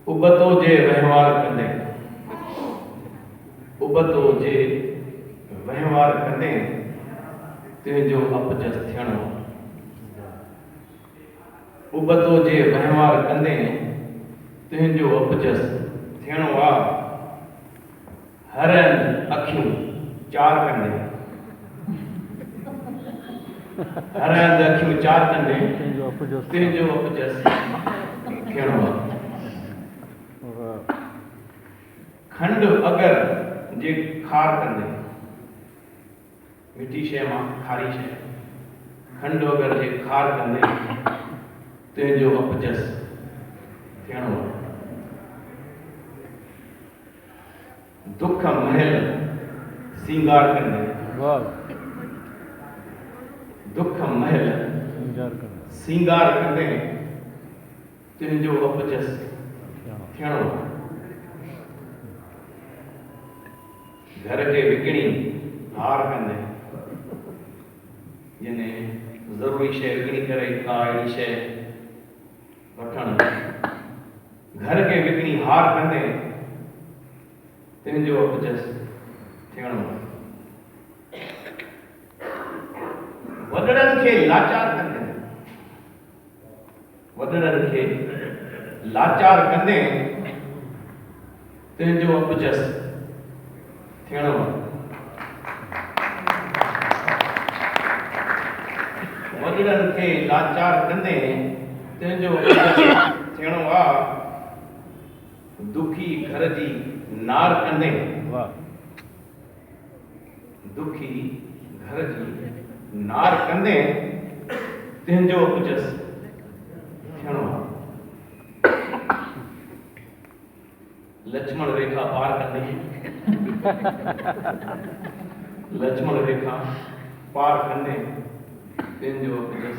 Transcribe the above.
उबतो जे वहिंवार कंदे, उबतो जे वहिंवार कंदे तुंहिंजो अपजस थियणो। उबतो जे वहिंवार कंदे तुंहिंजो अपजस थियणो आहे। हर हंधि अखियूं चार कंदे, हर हंधि अखियूं चार कंदे तुंहिंजो अपजस थियणो आहे। खंड अगर जे खार कंदे, मिठी शइ मां खारी शइ, खंड अगर जे खार कंदे तुंहिंजो अपजस थियणो आहे। दुख महल सिंगार कंदे, दुख महल सिंगार कंदे तुंहिंजो अपजस थियणो आहे। घर के विकिणी हार कंदे, यानी ज़रूरी शइ विकिणी करे का अहिड़ी शइ वठणु, घर के विकिणी हार कंदे तुंहिंजो अपजस थियणो आहे। वॾड़नि खे लाचार कंदे, वॾड़नि खे लाचार कंदे तुंहिंजो अपजस थियणो आहे। वॾड़नि खे लाचार कंदे तुंहिंजो अपजस थियणो आहे। दुखी घर जी नार कंदे, दुखी घर जी नार कंदे तुंहिंजो अपजस थियणो आहे। लक्ष्मण रेखा पार कंदे, लक्ष्मण रेखा पार कंदे तुंहिंजो अपजस